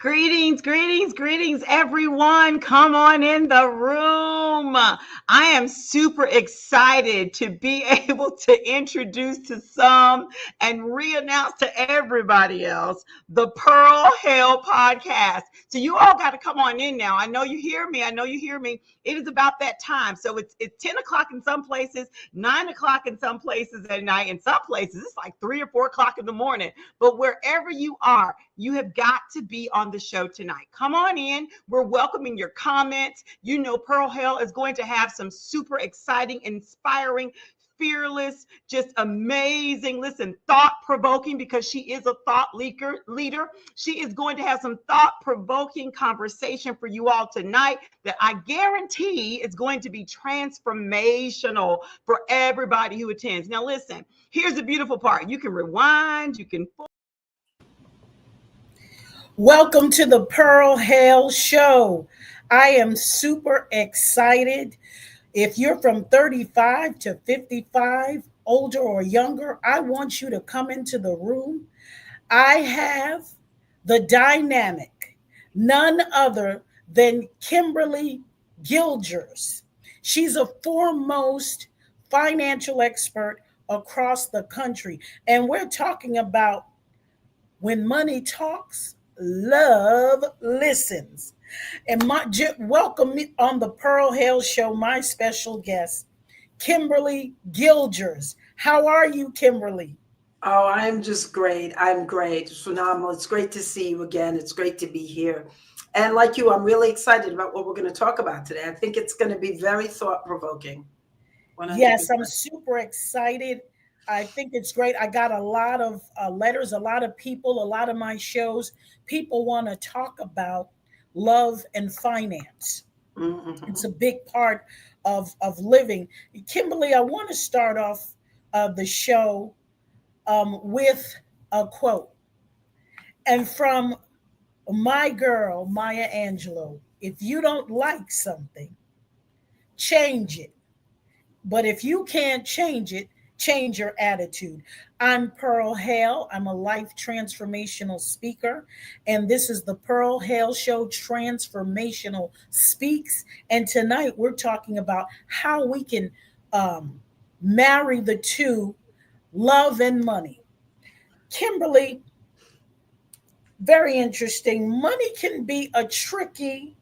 Greetings, greetings, greetings, everyone. Come on in the room. I am super excited to be able to introduce to some and re-announce to everybody else the Pearl Hell podcast. So you all got to come on in now. I know you hear me. I know you hear me. It is about that time. So it's 10 o'clock in some places, 9 o'clock in some places at night. In some places, it's like 3 or 4 o'clock in the morning. But wherever you are, you have got to be on the show tonight. Come on in. We're welcoming your comments. You know, Pearl Hell is going to have some super exciting, inspiring, fearless, just amazing, listen, thought provoking, because she is a thought leader. She is going to have some thought provoking conversation for you all tonight that I guarantee is going to be transformational for everybody who attends. Now, listen, here's the beautiful part. You can rewind, you can. Welcome to the Pearl Hale Show. I am super excited. If you're from 35 to 55, older or younger, I want you to come into the room. I have the dynamic, none other than Kimberly Gilgers. She's a foremost financial expert across the country. And we're talking about when money talks, love listens. And welcome me on the Pearl Hale Show, my special guest, Kimberly Gilgers. How are you, Kimberly? Oh, I'm just great. I'm great. It's phenomenal. It's great to see you again. It's great to be here. And like you, I'm really excited about what we're going to talk about today. I think it's going to be very thought-provoking. 100%. Yes, I'm super excited. I think it's great. I got a lot of letters, a lot of people, a lot of my shows. People want to talk about love and finance. Mm-hmm. It's a big part of living. Kimberly, I want to start off the show with a quote. And from my girl, Maya Angelou, if you don't like something, change it. But if you can't change it, change your attitude. I'm Pearl Hale. I'm a life transformational speaker. And this is the Pearl Hale Show Transformational Speaks. And tonight we're talking about how we can marry the two, love and money. Kimberly, very interesting. Money can be a tricky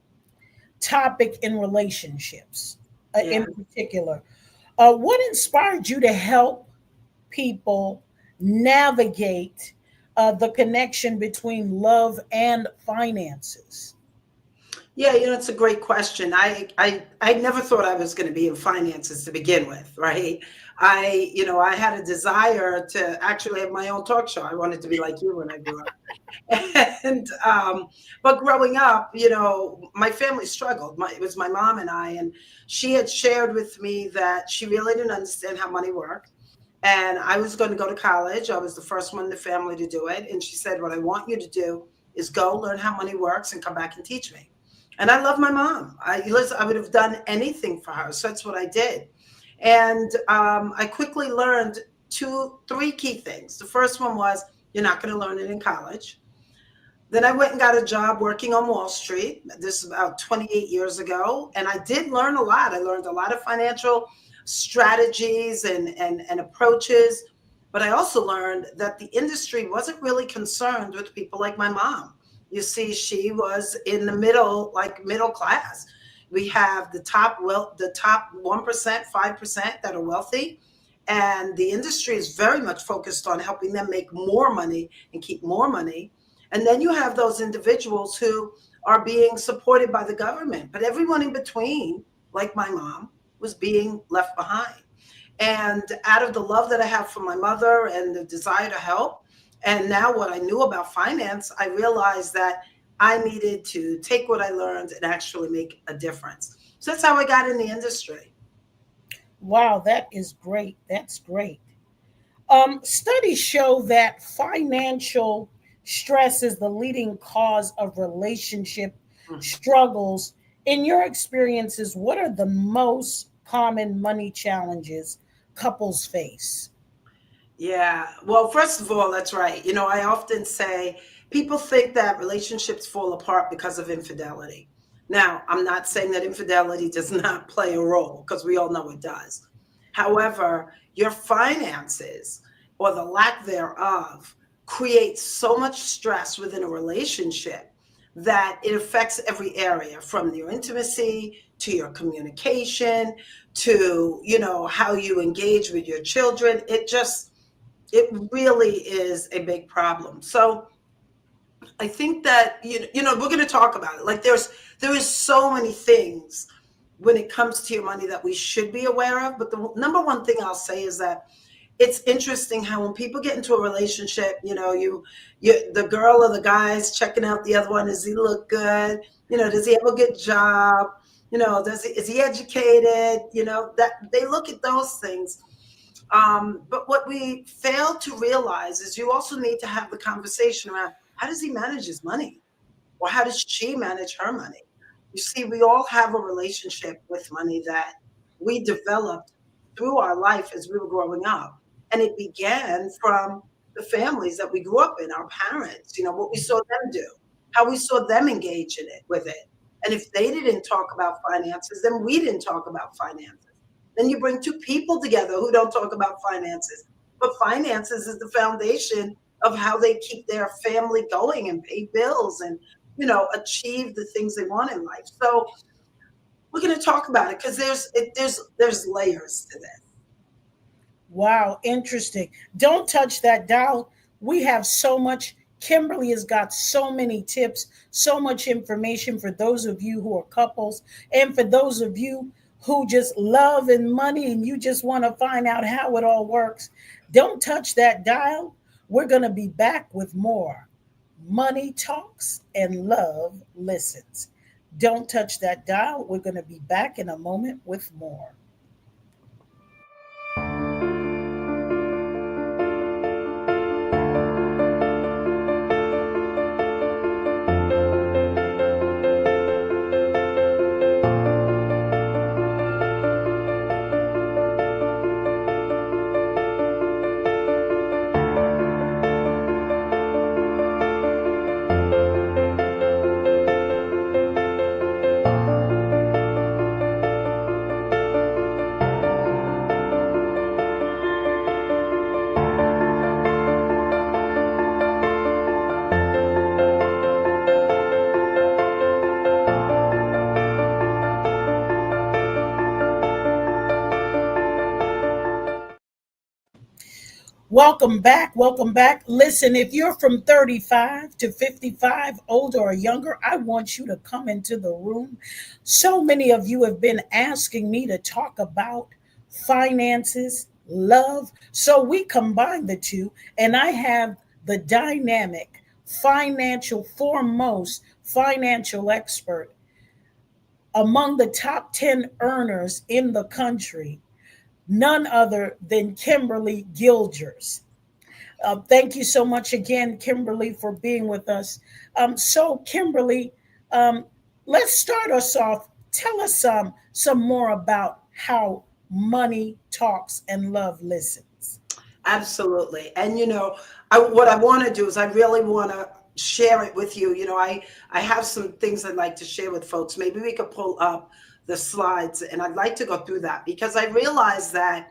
topic in relationships, in particular. What inspired you to help people navigate the connection between love and finances? Yeah, it's a great question. I never thought I was going to be in finances to begin with, right? I had a desire to actually have my own talk show. I wanted to be like you when I grew up. And but growing up, my family struggled. It was my mom and I, and she had shared with me that she really didn't understand how money worked. And I was going to go to college. I was the first one in the family to do it. And she said, what I want you to do is go learn how money works and come back and teach me. And I love my mom. I would have done anything for her. So that's what I did. And I quickly learned three key things. The first one was, you're not going to learn it in college. Then I went and got a job working on Wall Street. This is about 28 years ago. And I did learn a lot. I learned a lot of financial strategies and approaches. But I also learned that the industry wasn't really concerned with people like my mom. You see, she was in the middle class. We have the top 1%, 5% that are wealthy. And the industry is very much focused on helping them make more money and keep more money. And then you have those individuals who are being supported by the government. But everyone in between, like my mom, was being left behind. And out of the love that I have for my mother and the desire to help, and now what I knew about finance, I realized that I needed to take what I learned and actually make a difference. So that's how I got in the industry. Wow, that is great. That's great. Studies show that financial stress is the leading cause of relationship struggles. In your experiences, what are the most common money challenges couples face? Yeah. Well, first of all, that's right. I often say People think that relationships fall apart because of infidelity. Now, I'm not saying that infidelity does not play a role, because we all know it does. However, your finances, or the lack thereof, creates so much stress within a relationship that it affects every area, from your intimacy to your communication to, how you engage with your children. It really is a big problem. So I think that, we're going to talk about it. Like, there is so many things when it comes to your money that we should be aware of. But the number one thing I'll say is that it's interesting how when people get into a relationship, the girl or the guy's checking out the other one. Does he look good? Does he have a good job? Is he educated? That they look at those things. But what we fail to realize is you also need to have the conversation around, how does he manage his money? Or how does she manage her money? You see, we all have a relationship with money that we developed through our life as we were growing up. And it began from the families that we grew up in, our parents, what we saw them do, how we saw them engage in it with it. And if they didn't talk about finances, then we didn't talk about finances. Then you bring two people together who don't talk about finances. But finances is the foundation of how they keep their family going and pay bills and, achieve the things they want in life. So we're going to talk about it because there's layers to this. Wow, interesting. Don't touch that dial. We have so much. Kimberly has got so many tips, so much information for those of you who are couples, and for those of you who just love and money and you just want to find out how it all works. Don't touch that dial. We're going to be back with more Money Talks and Love Listens. Don't touch that dial. We're going to be back in a moment with more. Welcome back. Welcome back. Listen, if you're from 35 to 55, older or younger, I want you to come into the room. So many of you have been asking me to talk about finances, love. So we combine the two, and I have the dynamic, foremost financial expert among the top 10 earners in the country, none other than Kimberly Gilgers. Thank you so much again, Kimberly, for being with us. So, Kimberly, let's start us off. Tell us some more about how Money Talks and Love Listens. Absolutely. And, what I want to do is I really want to share it with you. I have some things I'd like to share with folks. Maybe we could pull up the slides, and I'd like to go through that because I realize that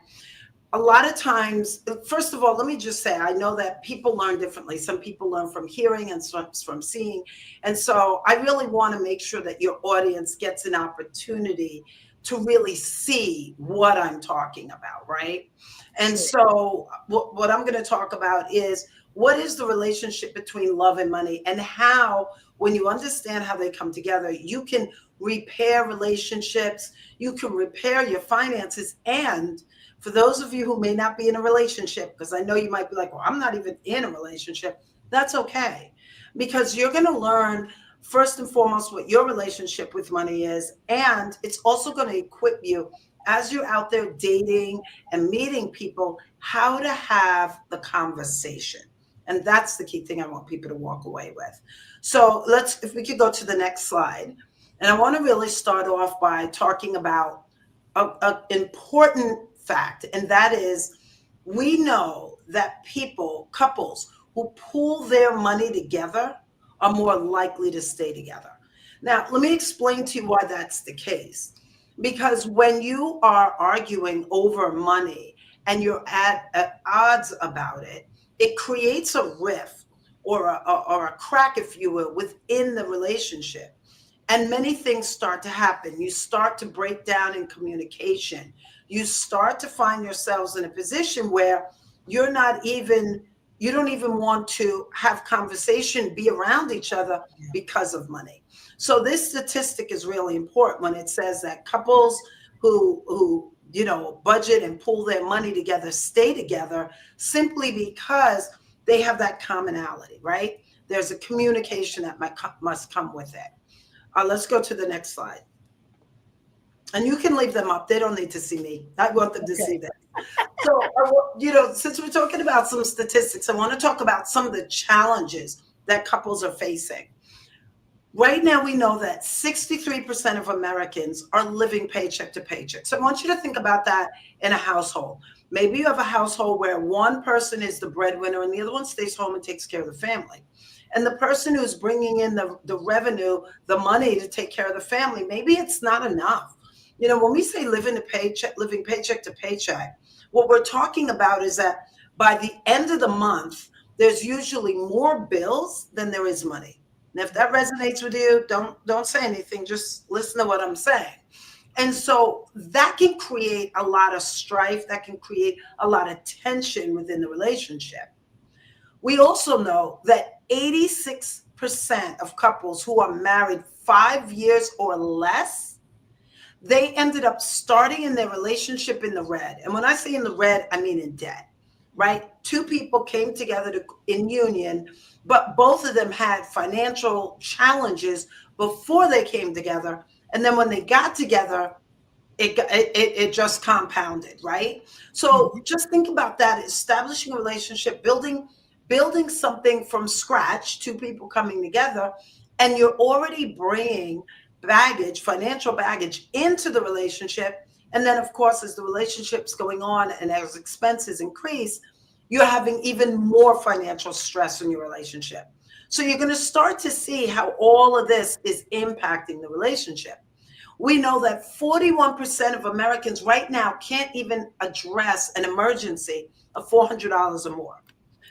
a lot of times, first of all, let me just say, I know that people learn differently. Some people learn from hearing and some from seeing. And so I really want to make sure that your audience gets an opportunity to really see what I'm talking about, right? And so what I'm going to talk about is, what is the relationship between love and money, and how, when you understand how they come together, you can repair relationships, you can repair your finances. And for those of you who may not be in a relationship, because I know you might be like, well, I'm not even in a relationship. That's okay. Because you're going to learn, first and foremost, what your relationship with money is. And it's also going to equip you as you're out there dating and meeting people, how to have the conversation. And that's the key thing I want people to walk away with. So if we could go to the next slide. And I want to really start off by talking about an important fact. And that is, we know that couples who pool their money together are more likely to stay together. Now, let me explain to you why that's the case. Because when you are arguing over money and you're at odds about it, it creates a rift or a crack, if you will, within the relationship. And many things start to happen. You start to break down in communication. You start to find yourselves in a position where you're not even, you don't even want to have conversation, be around each other because of money. So this statistic is really important when it says that couples who budget and pool their money together stay together simply because they have that commonality, right? There's a communication that must come with it. Let's go to the next slide. And you can leave them up. They don't need to see me. I want them to see that. So, since we're talking about some statistics, I want to talk about some of the challenges that couples are facing. Right now, we know that 63% of Americans are living paycheck to paycheck. So I want you to think about that in a household. Maybe you have a household where one person is the breadwinner and the other one stays home and takes care of the family. And the person who's bringing in the revenue, the money to take care of the family, maybe it's not enough. When we say living paycheck to paycheck, what we're talking about is that by the end of the month, there's usually more bills than there is money. And if that resonates with you, don't say anything. Just listen to what I'm saying. And so that can create a lot of strife. That can create a lot of tension within the relationship. We also know that 86% of couples who are married 5 years or less, they ended up starting in their relationship in the red. And when I say in the red, I mean in debt, right? Two people came together in union, but both of them had financial challenges before they came together. And then when they got together, it just compounded, right? So just think about that, establishing a relationship, building something from scratch, two people coming together, and you're already bringing financial baggage into the relationship. And then, of course, as the relationship's going on and as expenses increase, you're having even more financial stress in your relationship. So you're going to start to see how all of this is impacting the relationship. We know that 41% of Americans right now can't even address an emergency of $400 or more.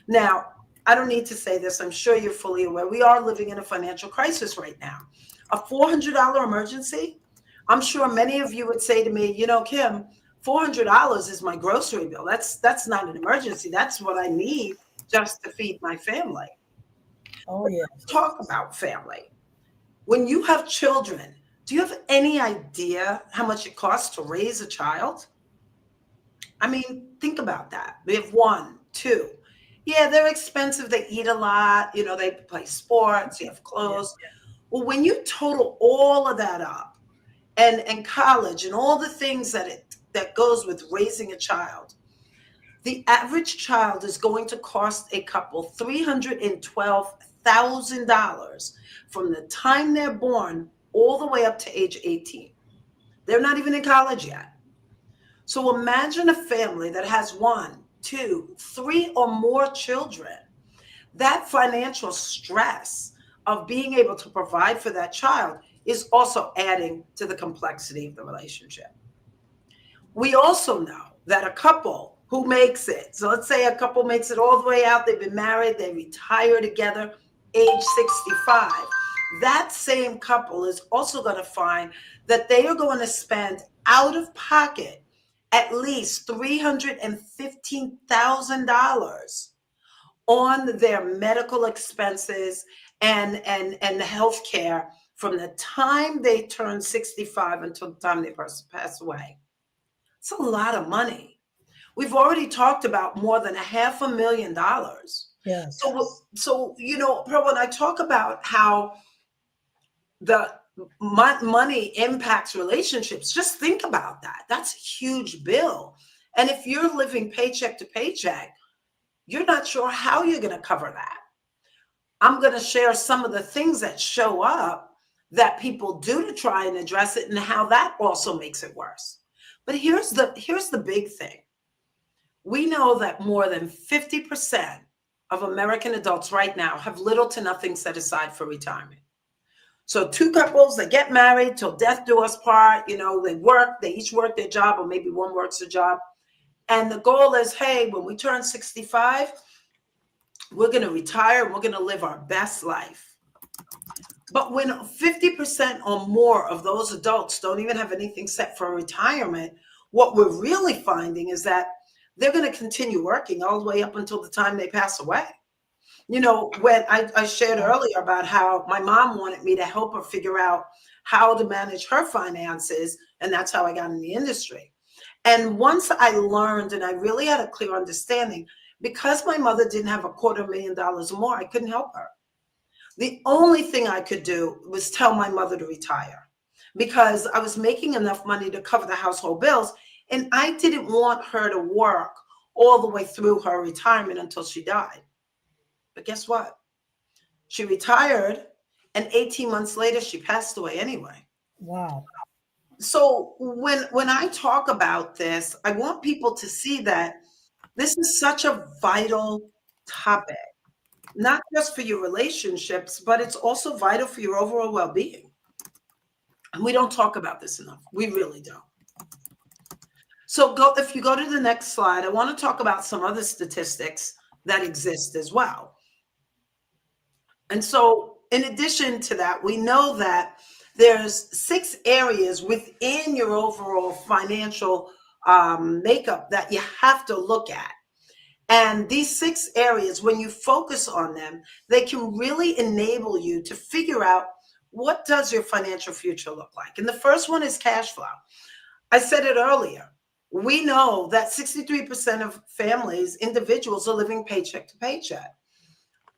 Now, I don't need to say this. I'm sure you're fully aware. We are living in a financial crisis right now. A $400 emergency, I'm sure many of you would say to me, Kim, $400 is my grocery bill. That's not an emergency. That's what I need just to feed my family. Oh, yeah. Let's talk about family. When you have children, do you have any idea how much it costs to raise a child? I mean, think about that. We have 1, 2. Yeah, they're expensive. They eat a lot. They play sports. You have clothes. Yeah. Well, when you total all of that up and college and all the things that goes with raising a child, the average child is going to cost a couple $312,000 from the time they're born all the way up to age 18. They're not even in college yet. So imagine a family that has 1, 2, 3 or more children. That financial stress of being able to provide for that child is also adding to the complexity of the relationship. We also know that a couple who makes it, so let's say a couple makes it all the way out, they've been married, they retire together, age 65, that same couple is also going to find that they are going to spend out of pocket at least $315,000 on their medical expenses and the health care from the time they turn 65 until the time they pass away. It's a lot of money. We've already talked about more than $500,000. Yes. So Pearl, when I talk about how the money impacts relationships, just think about that. That's a huge bill. And if you're living paycheck to paycheck, you're not sure how you're going to cover that. I'm going to share some of the things that show up that people do to try and address it and how that also makes it worse. But here's the big thing. We know that more than 50% of American adults right now have little to nothing set aside for retirement. So two couples, they get married till death do us part. You know, they work, they each work their job, or maybe one works a job. And the goal is, hey, when we turn 65, we're going to retire and we're going to live our best life. But when 50% or more of those adults don't even have anything set for retirement, what we're really finding is that they're going to continue working all the way up until the time they pass away. You know, when I shared earlier about how my mom wanted me to help her figure out how to manage her finances, and that's how I got in the industry. And once I learned and I really had a clear understanding, because my mother didn't have $250,000 or more, I couldn't help her. The only thing I could do was tell my mother to retire, because I was making enough money to cover the household bills, and I didn't want her to work all the way through her retirement until she died. But guess what? She retired, and 18 months later, she passed away anyway. Wow. So when I talk about this, I want people to see that this is such a vital topic, not just for your relationships, but it's also vital for your overall well-being. And we don't talk about this enough. We really don't. So if you go to the next slide, I want to talk about some other statistics that exist as well. And so in addition to that, we know that there's 6 areas within your overall financial makeup that you have to look at. And these 6 areas, when you focus on them, they can really enable you to figure out, what does your financial future look like? And the first one is cash flow. I said it earlier. We know that 63% of families, individuals, are living paycheck to paycheck.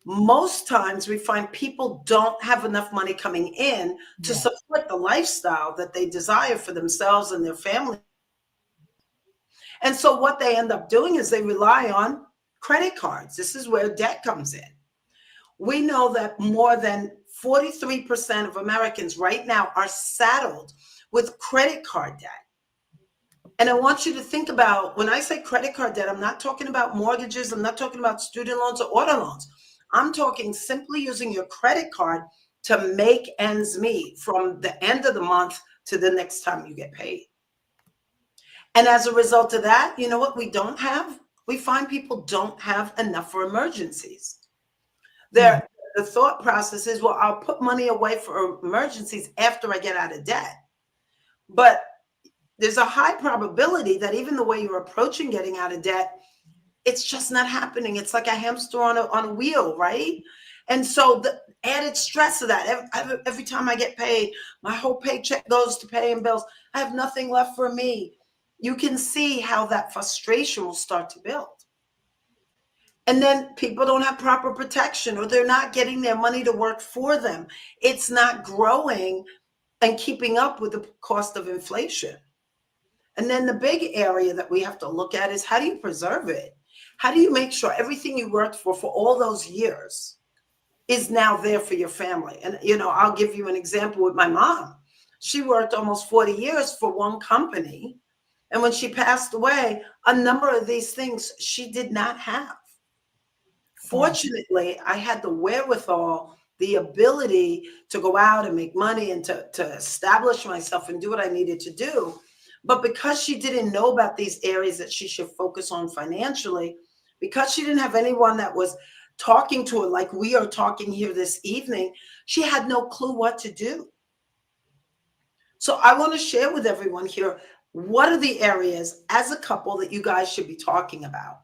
Most times we find people don't have enough money coming in to support the lifestyle that they desire for themselves and their family. And so what they end up doing is they rely on credit cards. This is where debt comes in. We know that more than 43% of Americans right now are saddled with credit card debt. And I want you to think about, when I say credit card debt, I'm not talking about mortgages. I'm not talking about student loans or auto loans. I'm talking simply using your credit card to make ends meet from the end of the month to the next time you get paid. And as a result of that, you know what we don't have? We find people don't have enough for emergencies. The thought process is, well, I'll put money away for emergencies after I get out of debt. But there's a high probability that even the way you're approaching getting out of debt, it's just not happening. It's like a hamster on a wheel, right? And so the added stress of that, every time I get paid, my whole paycheck goes to paying bills. I have nothing left for me. You can see how that frustration will start to build. And then people don't have proper protection, or they're not getting their money to work for them. It's not growing and keeping up with the cost of inflation. And then the big area that we have to look at is, how do you preserve it? How do you make sure everything you worked for all those years is now there for your family? And, you know, I'll give you an example with my mom. She worked almost 40 years for one company. And when she passed away, a number of these things she did not have. Fortunately, I had the wherewithal, the ability to go out and make money and to establish myself and do what I needed to do. But because she didn't know about these areas that she should focus on financially, because she didn't have anyone that was talking to her like we are talking here this evening, she had no clue what to do. So I want to share with everyone here, what are the areas as a couple that you guys should be talking about?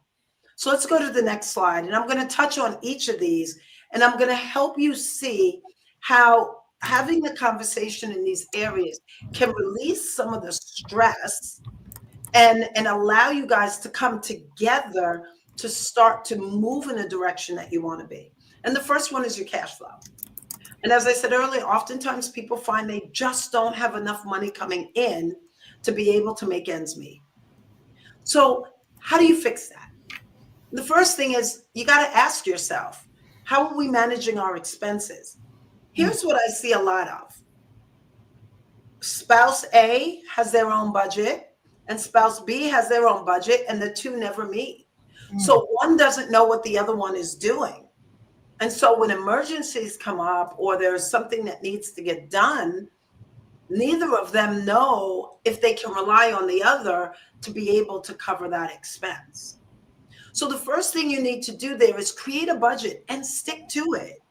So let's go to the next slide. And I'm going to touch on each of these, and I'm going to help you see how having the conversation in these areas can release some of the stress and allow you guys to come together to start to move in a direction that you want to be. And the first one is your cash flow. And as I said earlier, oftentimes people find they just don't have enough money coming in to be able to make ends meet. So how do you fix that? The first thing is, you got to ask yourself, how are we managing our expenses? Here's what I see a lot of. Spouse A has their own budget and spouse B has their own budget, and the two never meet. So one doesn't know what the other one is doing. And so when emergencies come up or there's something that needs to get done, neither of them know if they can rely on the other to be able to cover that expense. So the first thing you need to do there is create a budget and stick to it.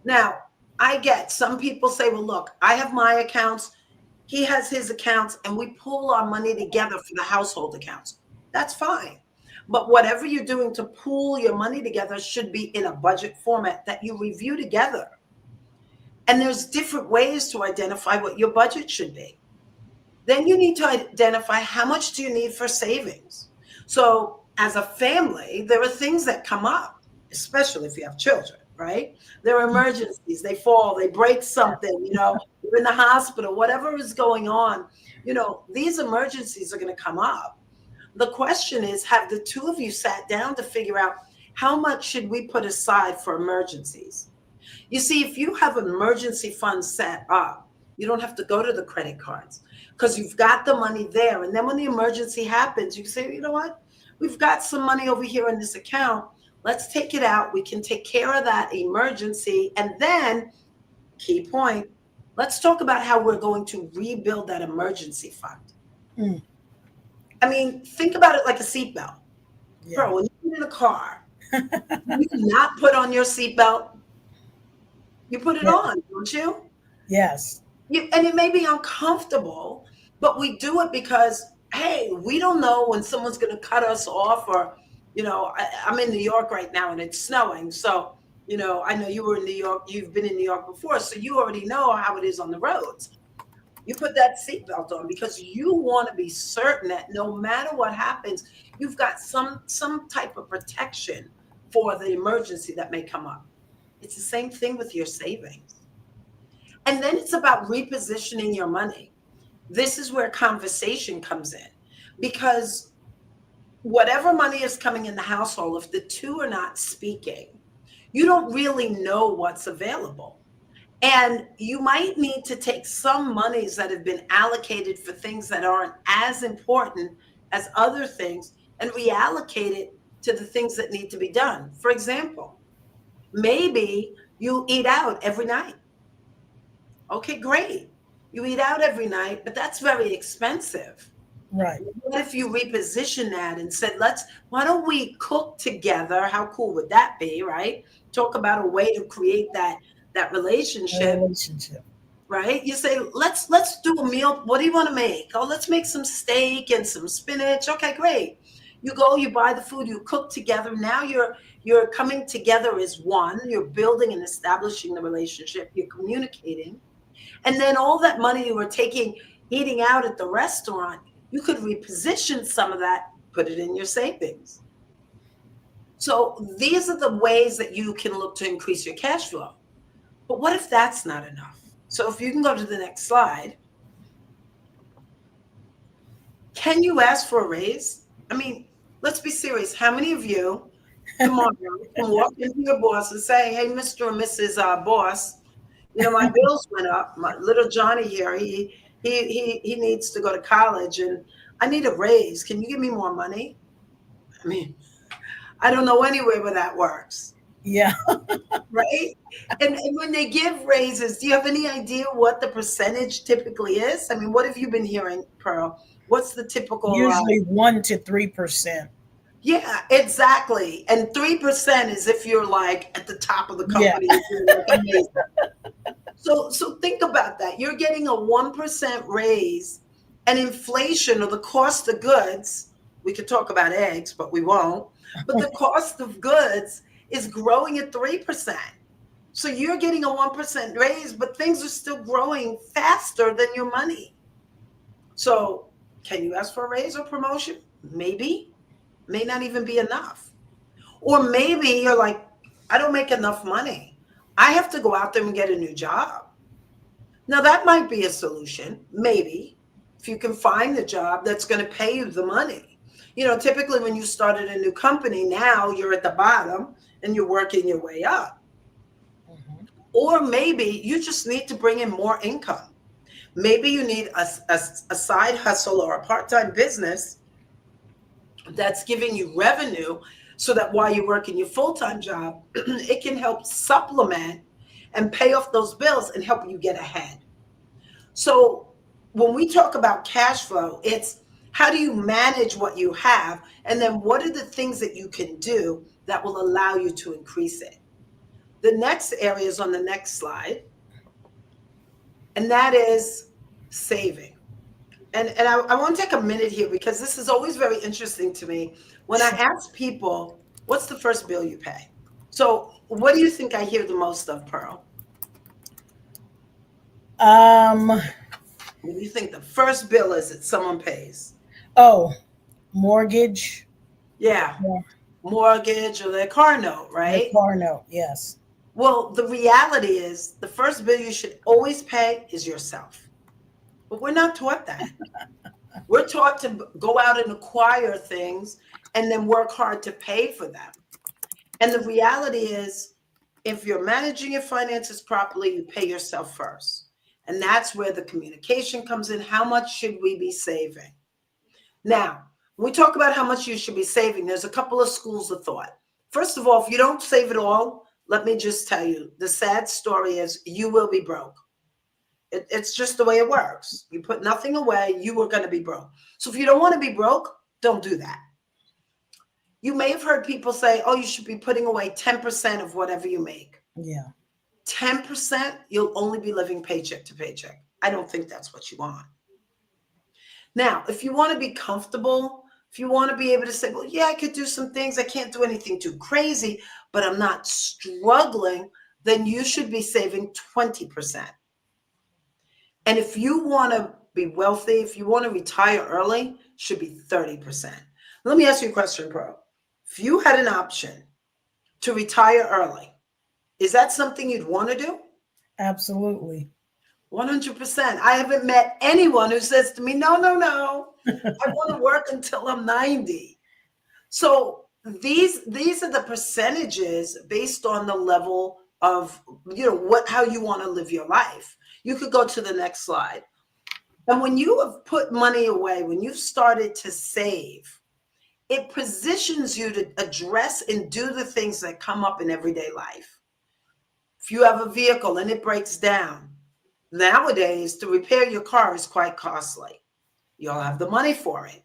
Now, I get some people say, well, look, I have my accounts, he has his accounts, and we pool our money together for the household accounts. That's fine. But whatever you're doing to pool your money together should be in a budget format that you review together. And there's different ways to identify what your budget should be. Then you need to identify how much do you need for savings. So as a family, there are things that come up, especially if you have children, right? There are emergencies, they fall, they break something, you're in the hospital, whatever is going on, these emergencies are going to come up. The question is, have the two of you sat down to figure out how much should we put aside for emergencies? You see, if you have an emergency fund set up, you don't have to go to the credit cards because you've got the money there. And then when the emergency happens, you say, you know what? We've got some money over here in this account. Let's take it out. We can take care of that emergency. And then, key point, let's talk about how we're going to rebuild that emergency fund. I mean, think about it like a seatbelt. Yeah. Bro, when you're in a car, you do not put on your seatbelt. You put it on, don't you? Yes. And it may be uncomfortable, but we do it because, hey, we don't know when someone's going to cut us off or, I'm in New York right now and it's snowing. So, I know you were in New York. You've been in New York before, so you already know how it is on the roads. You put that seatbelt on because you want to be certain that no matter what happens, you've got some type of protection for the emergency that may come up. It's the same thing with your savings. And then it's about repositioning your money. This is where conversation comes in, because whatever money is coming in the household, if the two are not speaking, you don't really know what's available. And you might need to take some monies that have been allocated for things that aren't as important as other things and reallocate it to the things that need to be done. For example, maybe you eat out every night. Okay, great. You eat out every night, but that's very expensive. Right. What if you reposition that and said, why don't we cook together? How cool would that be, right? Talk about a way to create that relationship. Right? You say, let's do a meal. What do you want to make? Oh, let's make some steak and some spinach. Okay, great. You go, you buy the food, you cook together. Now you're coming together as one. You're building and establishing the relationship. You're communicating. And then all that money you were eating out at the restaurant, you could reposition some of that, put it in your savings. So these are the ways that you can look to increase your cash flow. But what if that's not enough? So if you can go to the next slide. Can you ask for a raise? I mean, let's be serious. How many of you tomorrow can walk into your boss and say, hey, Mr. and Mrs. Boss, my bills went up. My little Johnny here, he needs to go to college and I need a raise. Can you give me more money? I mean, I don't know anywhere where that works. Yeah. Right? And when they give raises, do you have any idea what the percentage typically is? I mean, what have you been hearing, Pearl? What's the typical? Usually 1 to 3%. Yeah, exactly. And 3% is if you're like at the top of the company. Yeah. So think about that. You're getting a 1% raise, and inflation or the cost of goods, we could talk about eggs, but we won't. But the cost of goods is growing at 3%. So you're getting a 1% raise, but things are still growing faster than your money. So can you ask for a raise or promotion? Maybe. May not even be enough. Or maybe you're like, I don't make enough money. I have to go out there and get a new job. Now that might be a solution, maybe, if you can find a job that's going to pay you the money. Typically when you started a new company, now you're at the bottom and you're working your way up. Mm-hmm. Or maybe you just need to bring in more income. Maybe you need a side hustle or a part-time business that's giving you revenue, so that while you're working your full-time job, it can help supplement and pay off those bills and help you get ahead. So when we talk about cash flow, it's how do you manage what you have? And then what are the things that you can do that will allow you to increase it? The next area is on the next slide, and that is saving. And I want to take a minute here because this is always very interesting to me. When I ask people, what's the first bill you pay? So what do you think I hear the most of, Pearl? Um, What do you think the first bill is that someone pays? oh, mortgage, Yeah, yeah, mortgage or their car note, the right? car note, yes. Well, the reality is the first bill you should always pay is yourself. But we're not taught that. We're taught to go out and acquire things and then work hard to pay for them. And the reality is, if you're managing your finances properly, you pay yourself first. And that's where the communication comes in. How much should we be saving? Now, when we talk about how much you should be saving, there's a couple of schools of thought. First of all, if you don't save it all, let me just tell you, the sad story is you will be broke. It's just the way it works. You put nothing away, you are going to be broke. So if you don't want to be broke, don't do that. You may have heard people say, oh, you should be putting away 10% of whatever you make. Yeah. 10%, you'll only be living paycheck to paycheck. I don't think that's what you want. Now, if you want to be comfortable, if you want to be able to say, well, yeah, I could do some things. I can't do anything too crazy, but I'm not struggling, then you should be saving 20%. And if you want to be wealthy, if you want to retire early, should be 30%. Let me ask you a question, Pearl. If you had an option to retire early, is that something you'd want to do? Absolutely. 100%. I haven't met anyone who says to me, no, no, no, I want to work until I'm 90. So these are the percentages based on the level of, how you want to live your life. You could go to the next slide. And when you have put money away, when you've started to save, it positions you to address and do the things that come up in everyday life. If you have a vehicle and it breaks down, nowadays to repair your car is quite costly. You'll have the money for it.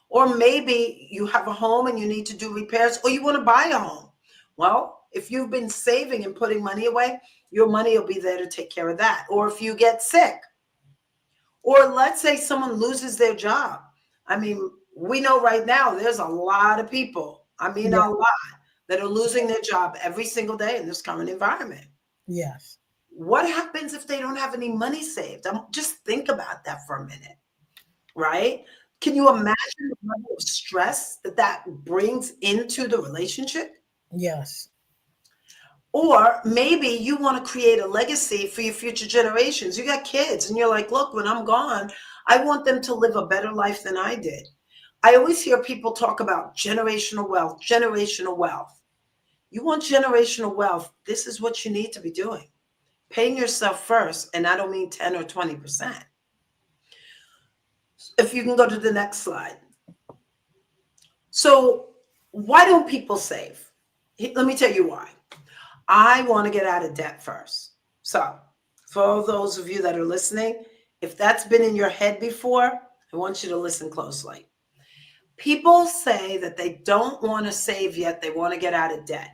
Or maybe you have a home and you need to do repairs, or you want to buy a home. Well, if you've been saving and putting money away, your money will be there to take care of that. Or if you get sick, or let's say someone loses their job. I mean, we know right now there's a lot of people, a lot, that are losing their job every single day in this current environment. Yes. What happens if they don't have any money saved? Just think about that for a minute, right? Can you imagine the level of stress that brings into the relationship? Yes. Or maybe you want to create a legacy for your future generations. You got kids and you're like, look, when I'm gone, I want them to live a better life than I did. I always hear people talk about generational wealth, generational wealth. You want generational wealth, this is what you need to be doing. Paying yourself first, and I don't mean 10 or 20%. If you can go to the next slide. So why don't people save? Let me tell you why. I want to get out of debt first. So for those of you that are listening, if that's been in your head before, I want you to listen closely. People say that they don't want to save yet, they want to get out of debt.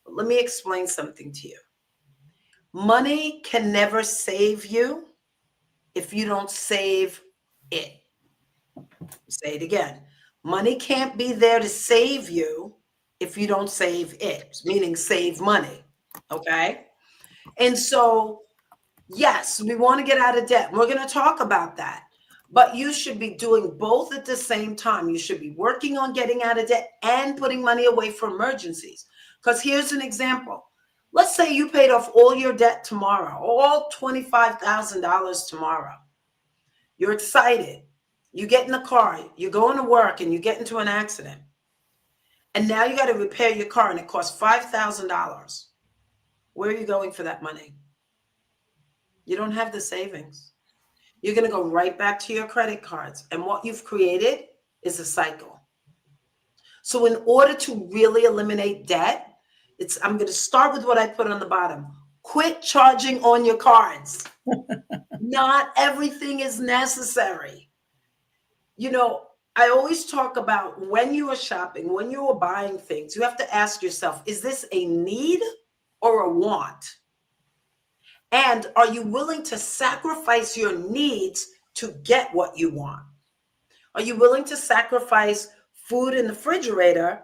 But let me explain something to you. Money can never save you if you don't save it. Say it again. Money can't be there to save you if you don't save it, meaning save money. Okay? And so, yes, we want to get out of debt. We're going to talk about that. But you should be doing both at the same time. You should be working on getting out of debt and putting money away for emergencies. Because here's an example. Let's say you paid off all your debt tomorrow, all $25,000 tomorrow. You're excited. You get in the car, you're going to work, and you get into an accident. And now you got to repair your car, and it costs $5,000. Where are you going for that money? You don't have the savings. You're going to go right back to your credit cards. And what you've created is a cycle. So in order to really eliminate debt, I'm going to start with what I put on the bottom. Quit charging on your cards. Not everything is necessary. You know, I always talk about when you are shopping, when you are buying things, you have to ask yourself, is this a need or a want? And are you willing to sacrifice your needs to get what you want? Are you willing to sacrifice food in the refrigerator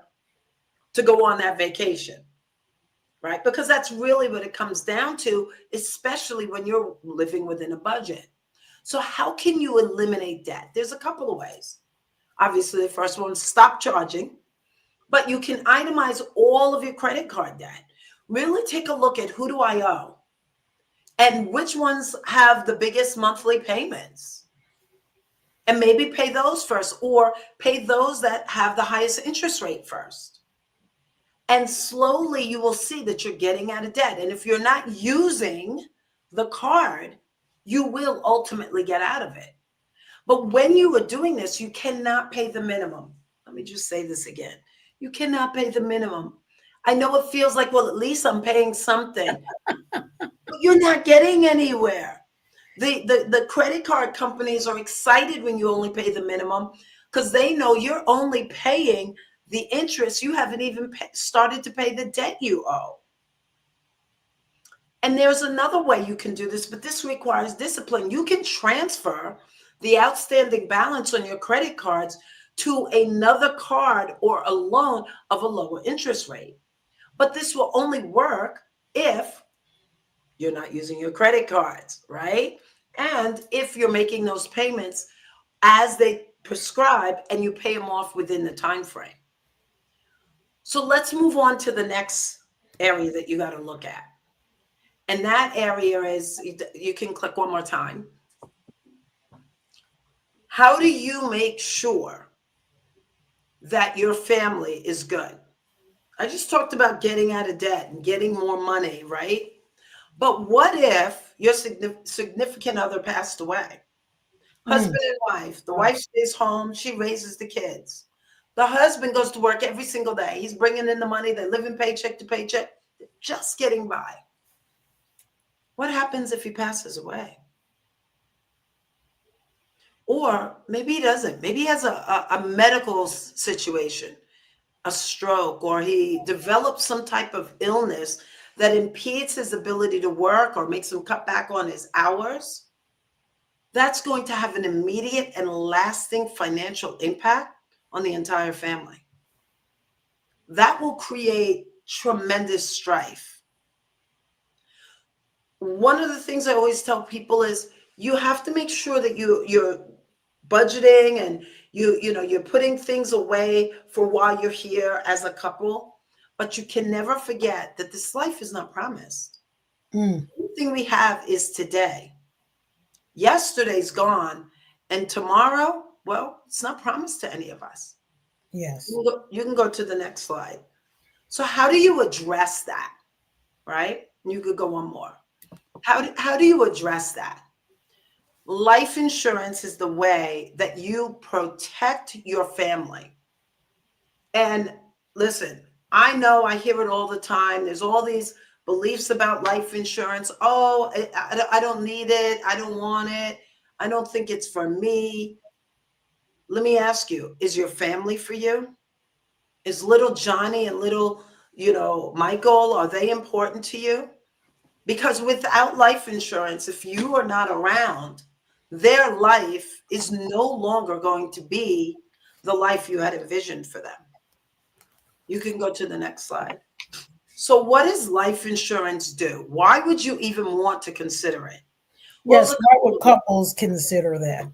to go on that vacation? Right? Because that's really what it comes down to, especially when you're living within a budget. So how can you eliminate debt? There's a couple of ways. Obviously, the first one is stop charging, but you can itemize all of your credit card debt. Really take a look at who do I owe and which ones have the biggest monthly payments. And maybe pay those first, or pay those that have the highest interest rate first. And slowly you will see that you're getting out of debt. And if you're not using the card, you will ultimately get out of it. But when you are doing this, you cannot pay the minimum. Let me just say this again. You cannot pay the minimum. I know it feels like, well, at least I'm paying something. But you're not getting anywhere. The credit card companies are excited when you only pay the minimum because they know you're only paying the interest. You haven't even started to pay the debt you owe. And there's another way you can do this, but this requires discipline. You can transfer the outstanding balance on your credit cards to another card or a loan of a lower interest rate. But this will only work if you're not using your credit cards, right? And if you're making those payments as they prescribe and you pay them off within the time frame. So let's move on to the next area that you got to look at. And that area is, you can click one more time. How do you make sure that your family is good? I just talked about getting out of debt and getting more money, right? But what if your significant other passed away? Husband and wife. The wife stays home. She raises the kids. The husband goes to work every single day. He's bringing in the money. They're living paycheck to paycheck, just getting by. What happens if he passes away? Or maybe he doesn't. Maybe he has a medical situation, a stroke, or he develops some type of illness that impedes his ability to work or makes him cut back on his hours. That's going to have an immediate and lasting financial impact on the entire family. That will create tremendous strife. One of the things I always tell people is you have to make sure that you're budgeting and you're putting things away for while you're here as a couple, but you can never forget that this life is not promised. Everything we have is today. Yesterday's gone, and tomorrow, well, it's not promised to any of us. Yes. You can go to the next slide. So how do you address that, right? You could go one more. How do you address that? Life insurance is the way that you protect your family. And listen, I know I hear it all the time. There's all these beliefs about life insurance. Oh, I don't need it. I don't want it. I don't think it's for me. Let me ask you, is your family for you? Is little Johnny and little, Michael, are they important to you? Because without life insurance, if you are not around, their life is no longer going to be the life you had envisioned for them. You can go to the next slide. So what does life insurance do? Why would you even want to consider it? Yes, why would couples consider that?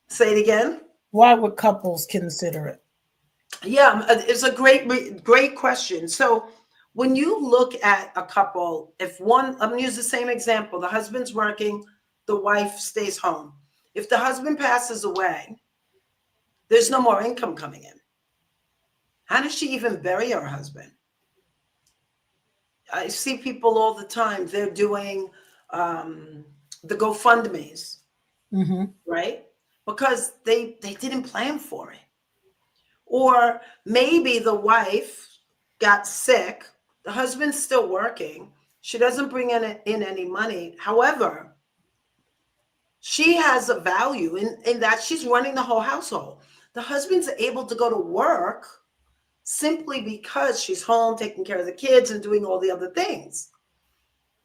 Say it again. Why would couples consider it? Yeah, it's a great question. So when you look at a couple, if one, I'm going to use the same example, the husband's working, the wife stays home. If the husband passes away, there's no more income coming in. How does she even bury her husband? I see people all the time, they're doing the GoFundMes, right? Because they didn't plan for it. Or maybe the wife got sick, the husband's still working, she doesn't bring in any money. However, she has a value in that she's running the whole household. The husband's able to go to work simply because she's home taking care of the kids and doing all the other things.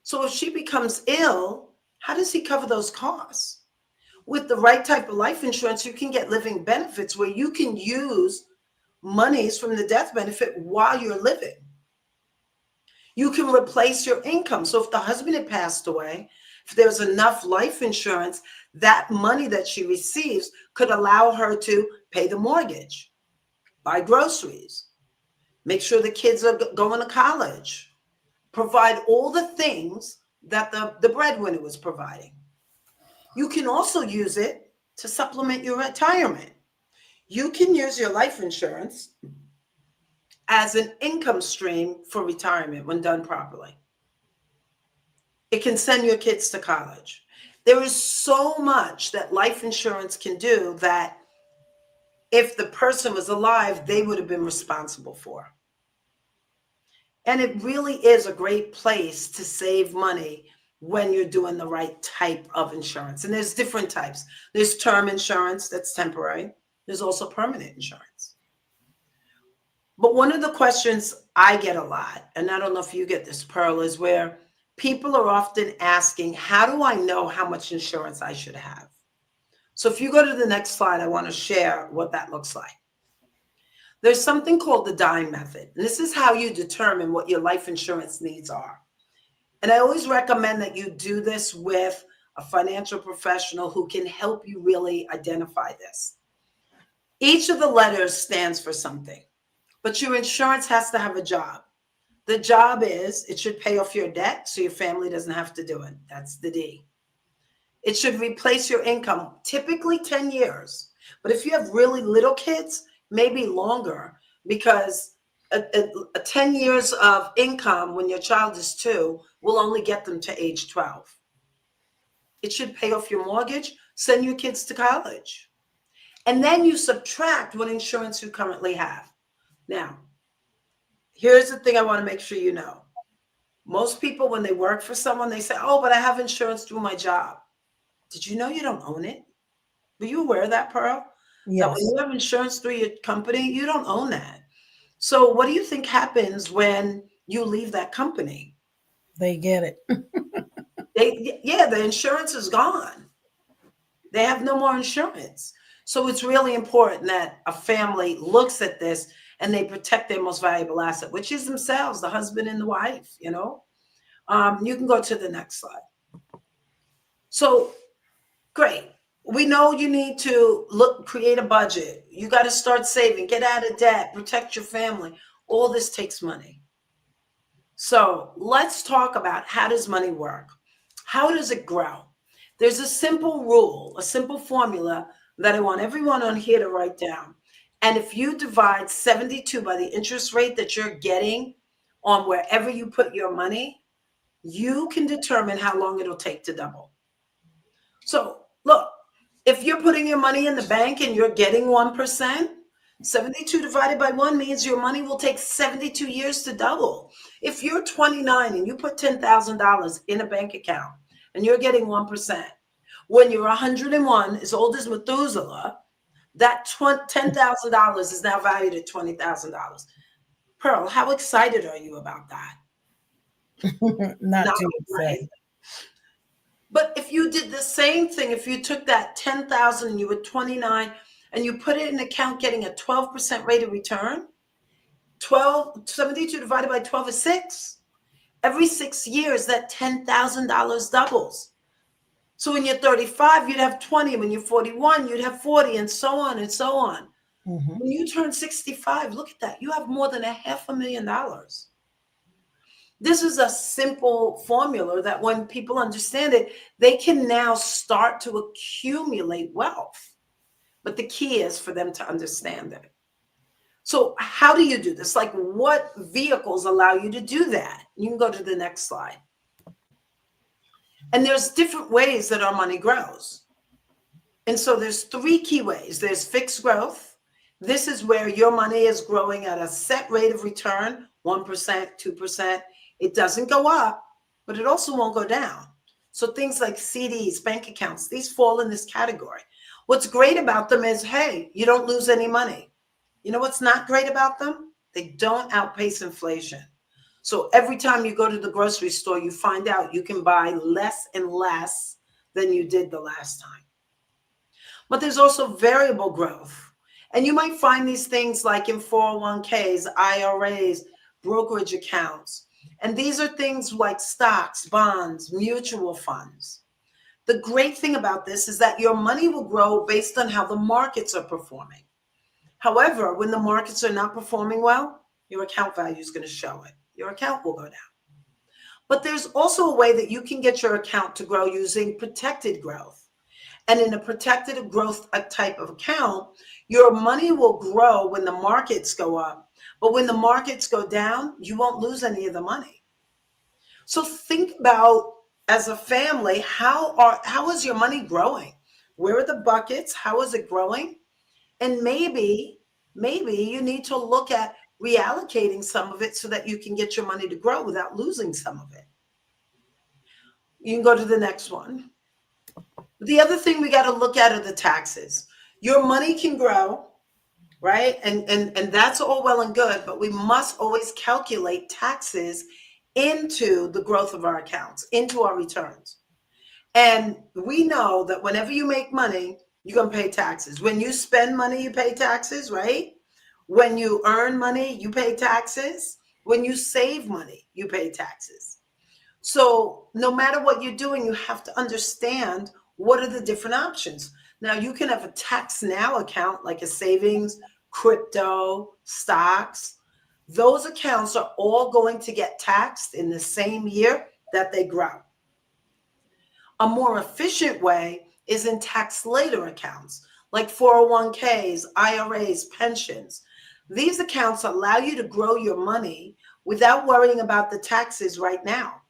So if she becomes ill, how does he cover those costs? With the right type of life insurance, you can get living benefits where you can use monies from the death benefit while you're living. You can replace your income. So if the husband had passed away, if there's enough life insurance, that money that she receives could allow her to pay the mortgage, buy groceries, make sure the kids are going to college, provide all the things that the breadwinner was providing. You can also use it to supplement your retirement. You can use your life insurance as an income stream for retirement when done properly. It can send your kids to college. There is so much that life insurance can do that if the person was alive, they would have been responsible for. And it really is a great place to save money when you're doing the right type of insurance. And there's different types. There's term insurance that's temporary. There's also permanent insurance. But one of the questions I get a lot, and I don't know if you get this, Pearl, is where people are often asking, how do I know how much insurance I should have? So if you go to the next slide, I want to share what that looks like. There's something called the DIME method. And this is how you determine what your life insurance needs are. And I always recommend that you do this with a financial professional who can help you really identify this. Each of the letters stands for something, but your insurance has to have a job. The job is it should pay off your debt so your family doesn't have to do it. That's the D. It should replace your income, typically 10 years. But if you have really little kids, maybe longer, because 10 years of income when your child is 2 will only get them to age 12. It should pay off your mortgage, send your kids to college. And then you subtract what insurance you currently have. Now, here's the thing I want to make sure you know. Most people, when they work for someone, they say, oh, but I have insurance through my job. Did you know you don't own it? Were you aware of that, Pearl? Yes. That when you have insurance through your company, you don't own that. So what do you think happens when you leave that company? They get it. The insurance is gone. They have no more insurance. So it's really important that a family looks at this and they protect their most valuable asset, which is themselves, the husband and the wife, you know. You can go to the next slide. So, great. We know you need to create a budget. You got to start saving, get out of debt, protect your family. All this takes money. So let's talk about, how does money work? How does it grow? There's a simple rule, a simple formula that I want everyone on here to write down. And if you divide 72 by the interest rate that you're getting on wherever you put your money, you can determine how long it'll take to double. So look, if you're putting your money in the bank and you're getting 1%, 72 divided by 1 means your money will take 72 years to double. If you're 29 and you put $10,000 in a bank account and you're getting 1%, when you're 101, as old as Methuselah, that $10,000 is now valued at $20,000. Pearl, how excited are you about that? Not too excited. But if you did the same thing, if you took that 10,000 and you were 29 and you put it in an account getting a 12% rate of return, 72 divided by 12 is 6. Every 6 years, that $10,000 doubles. So when you're 35, you'd have 20. When you're 41, you'd have 40, and so on and so on. Mm-hmm. When you turn 65, look at that. You have more than $500,000. This is a simple formula that when people understand it, they can now start to accumulate wealth. But the key is for them to understand it. So how do you do this? Like, what vehicles allow you to do that? You can go to the next slide. And there's different ways that our money grows. And so there's 3 key ways. There's fixed growth, This is where your money is growing at a set rate of return, 1%, 2%. It doesn't go up, but it also won't go down. So things like CDs, bank accounts, these fall in this category. What's great about them is, hey, you don't lose any money. You know what's not great about them? They don't outpace inflation. So every time you go to the grocery store, you find out you can buy less and less than you did the last time. But there's also variable growth. And you might find these things like in 401ks, IRAs, brokerage accounts. And these are things like stocks, bonds, mutual funds. The great thing about this is that your money will grow based on how the markets are performing. However, when the markets are not performing well, your account value is going to show it. Your account will go down. But there's also a way that you can get your account to grow using protected growth. And in a protected growth type of account, your money will grow when the markets go up. But when the markets go down, you won't lose any of the money. So think about, as a family, how is your money growing? Where are the buckets? How is it growing? And maybe you need to look at reallocating some of it so that you can get your money to grow without losing some of it. You can go to the next one. The other thing we got to look at are the taxes. Your money can grow, right? And that's all well and good, but we must always calculate taxes into the growth of our accounts, into our returns. And we know that whenever you make money, you're going to pay taxes. When you spend money, you pay taxes, right? When you earn money, you pay taxes. When you save money, you pay taxes. So no matter what you're doing, you have to understand what are the different options. Now, you can have a tax now account like a savings, crypto, stocks. Those accounts are all going to get taxed in the same year that they grow. A more efficient way is in tax later accounts like 401ks, IRAs, pensions. These accounts allow you to grow your money without worrying about the taxes right now.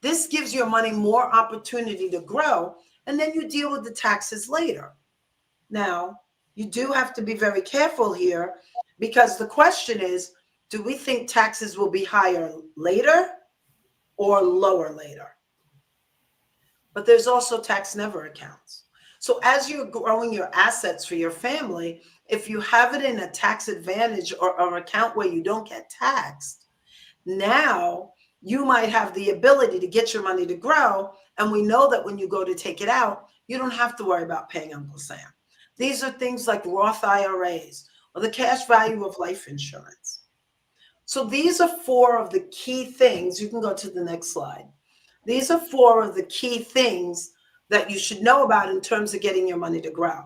This gives your money more opportunity to grow, and then you deal with the taxes later. Now, you do have to be very careful here because the question is, do we think taxes will be higher later or lower later? But there's also tax never accounts. So as you're growing your assets for your family, if you have it in a tax advantage or account where you don't get taxed, now you might have the ability to get your money to grow. And we know that when you go to take it out, you don't have to worry about paying Uncle Sam. These are things like Roth IRAs or the cash value of life insurance. So these are four of the key things. You can go to the next slide. These are four of the key things that you should know about in terms of getting your money to grow.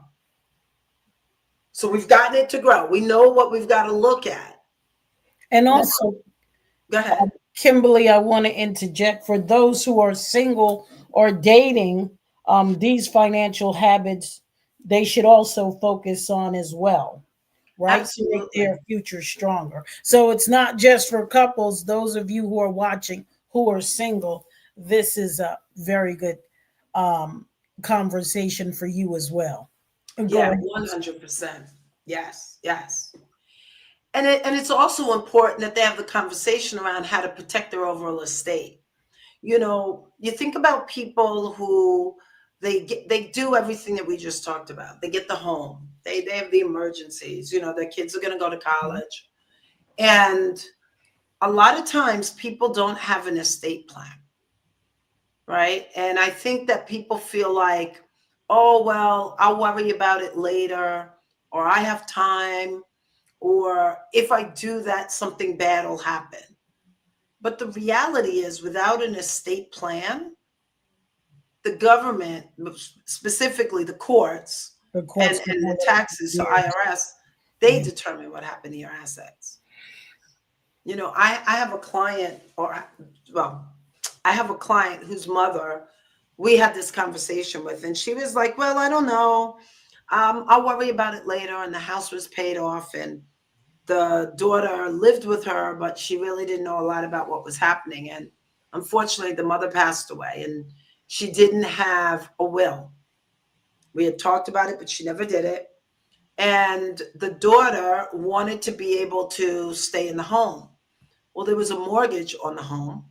So we've gotten it to grow. We know what we've got to look at. And also, go ahead. Kimberly, I want to interject for those who are single or dating, these financial habits, they should also focus on as well, right? Absolutely. To make their future stronger. So it's not just for couples. Those of you who are watching who are single, this is a very good conversation for you as well. Yeah, 100%. Yes, yes. And it's also important that they have the conversation around how to protect their overall estate. You know, you think about people who they do everything that we just talked about. They get the home. They have the emergencies. You know, their kids are going to go to college. And a lot of times people don't have an estate plan, right? And I think that people feel like, oh, well, I'll worry about it later, or I have time, or if I do that, something bad will happen. But the reality is, without an estate plan, the government, specifically the courts and the taxes, so IRS, they determine what happened to your assets. You know, I have a client, I have a client whose mother we had this conversation with, and she was like, well, I don't know. I'll worry about it later. And the house was paid off and the daughter lived with her, but she really didn't know a lot about what was happening. And unfortunately, the mother passed away and she didn't have a will. We had talked about it, but she never did it. and the daughter wanted to be able to stay in the home. Well, there was a mortgage on the home.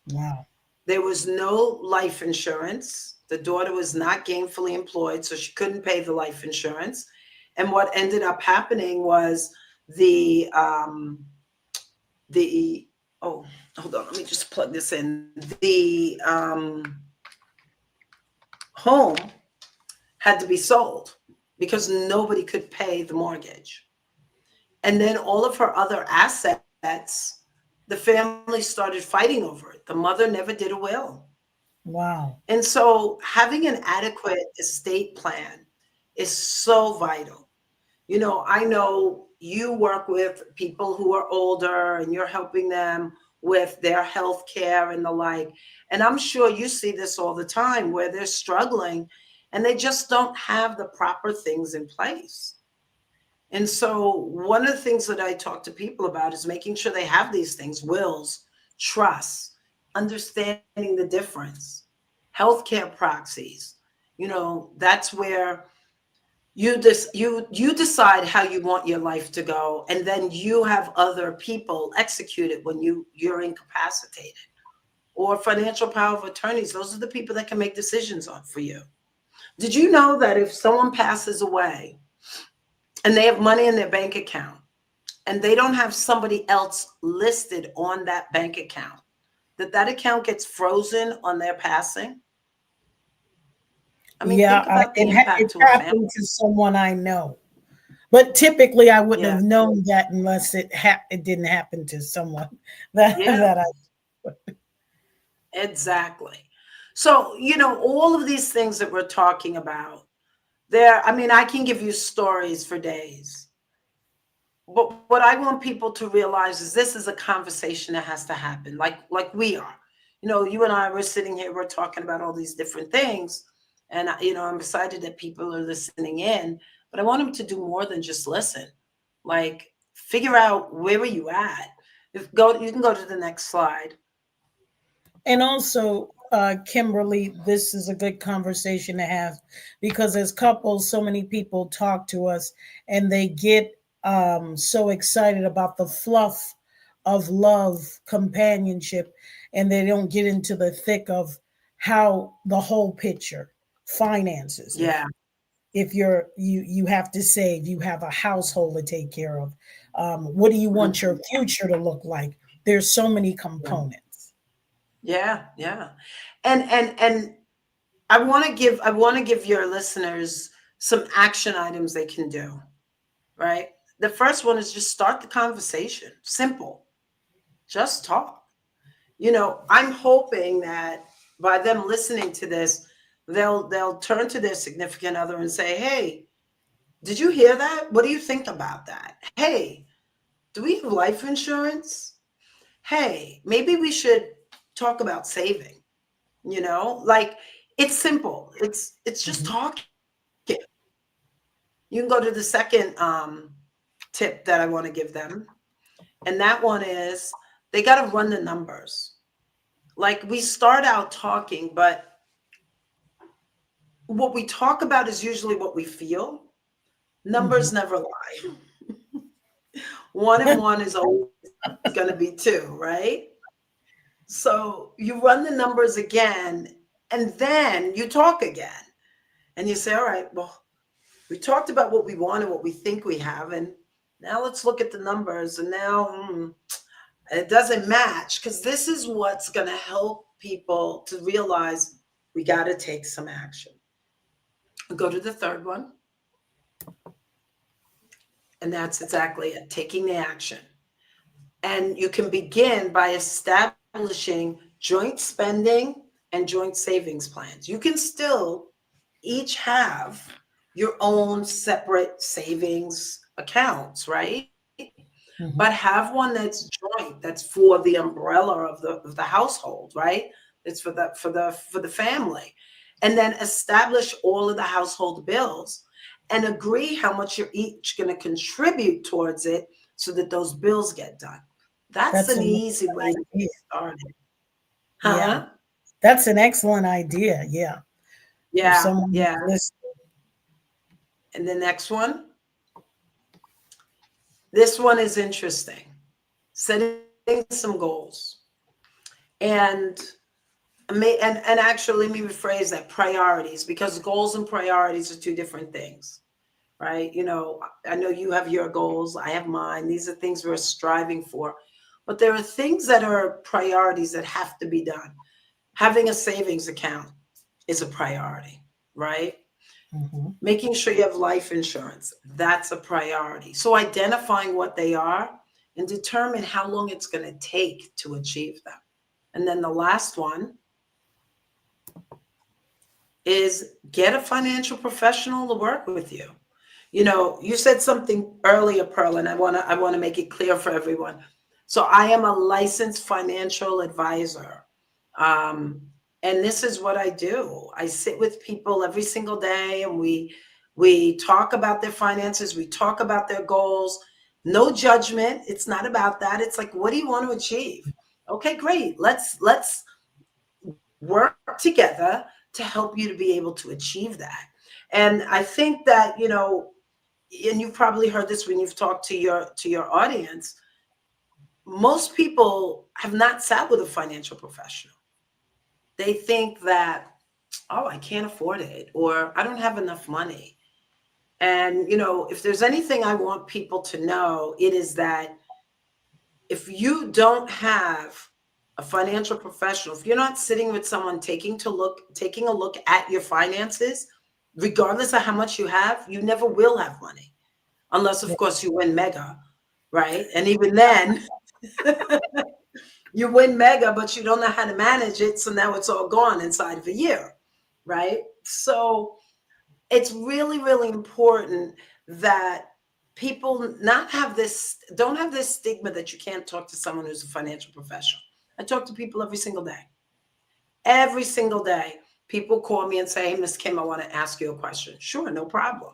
Wow. There was no life insurance. The daughter was not gainfully employed, so she couldn't pay the life insurance. And what ended up happening was the oh, hold on, let me just plug this in. The home had to be sold because nobody could pay the mortgage. And then all of her other assets, the family started fighting over it. The mother never did a will. Wow. And so having an adequate estate plan is so vital. You know, I know you work with people who are older and you're helping them with their health care and the like. And I'm sure you see this all the time where they're struggling and they just don't have the proper things in place. And so one of the things that I talk to people about is making sure they have these things: wills, trusts, understanding the difference, healthcare proxies. You know, that's where you decide how you want your life to go, and then you have other people execute it when you're incapacitated. Or financial power of attorneys, those are the people that can make decisions on for you. Did you know that if someone passes away and they have money in their bank account and they don't have somebody else listed on that bank account, that account gets frozen on their passing? I mean, think about the impact to a family. Happened to someone I know, but typically I wouldn't Yeah. have known that unless it didn't happen to someone that Yeah. that I. Exactly. So, you know, all of these things that we're talking about, I mean, I can give you stories for days. But what I want people to realize is this is a conversation that has to happen, like we are. You know, you and I were sitting here, we're talking about all these different things. And, you know, I'm excited that people are listening in, but I want them to do more than just listen. Like, figure out where are you at. You can go to the next slide. And also, Kimberly, this is a good conversation to have because as couples, so many people talk to us and they get so excited about the fluff of love, companionship, and they don't get into the thick of how the whole picture, finances. Yeah. If you have to save, you have a household to take care of. What do you want your future to look like? There's so many components. Yeah, yeah. And I want to give your listeners some action items they can do, right? The first one is just start the conversation. Simple. Just talk. You know, I'm hoping that by them listening to this, they'll turn to their significant other and say, "Hey, did you hear that? What do you think about that? Hey, do we have life insurance? Hey, maybe we should talk about saving." You know, like, it's simple. It's just talking. You can go to the second tip that I want to give them. And that one is they got to run the numbers. Like, we start out talking, but what we talk about is usually what we feel. Numbers never lie. 1 and 1 is always going to be 2, right? So you run the numbers again, and then you talk again. And you say, all right, well, we talked about what we want and what we think we have. And now let's look at the numbers. And now it doesn't match, because this is what's going to help people to realize we got to take some action. Go to the third one. And that's exactly it, taking the action. And you can begin by establishing joint spending and joint savings plans. You can still each have your own separate savings accounts, right? But have one that's joint, that's for the umbrella of the household, right? It's for the family. And then establish all of the household bills and agree how much you're each going to contribute towards it so that those bills get done. That's an easy way to get started. Huh? Yeah. That's an excellent idea. Yeah. Yeah. Yeah. And the next one, This one is interesting. Setting some goals. And actually, let me rephrase that, priorities, because goals and priorities are two different things, right? You know, I know you have your goals, I have mine. These are things we're striving for. But there are things that are priorities that have to be done. Having a savings account is a priority, right? Mm-hmm. Making sure you have life insurance, that's a priority. So identifying what they are and determine how long it's going to take to achieve them. And then the last one is get a financial professional to work with you. You know, you said something earlier, Pearl, and I want to make it clear for everyone. So I am a licensed financial advisor. And this is what I do. I sit with people every single day, and we talk about their finances, we talk about their goals. No judgment. It's not about that. It's like, what do you want to achieve? Okay, great. Let's work together to help you to be able to achieve that. And I think that, you know, and you've probably heard this when you've talked to your audience, most people have not sat with a financial professional. They think that, oh, I can't afford it, or I don't have enough money. And, you know, if there's anything I want people to know, it is that if you don't have a financial professional, if you're not sitting with someone taking a look at your finances, regardless of how much you have, you never will have money. Unless, of course, you win mega, right? And even then, you win mega, but you don't know how to manage it. So now it's all gone inside of a year, right? So it's really, really important that people don't have this stigma that you can't talk to someone who's a financial professional. I talk to people every single day. Every single day, people call me and say, hey, Ms. Kim, I want to ask you a question. Sure, no problem.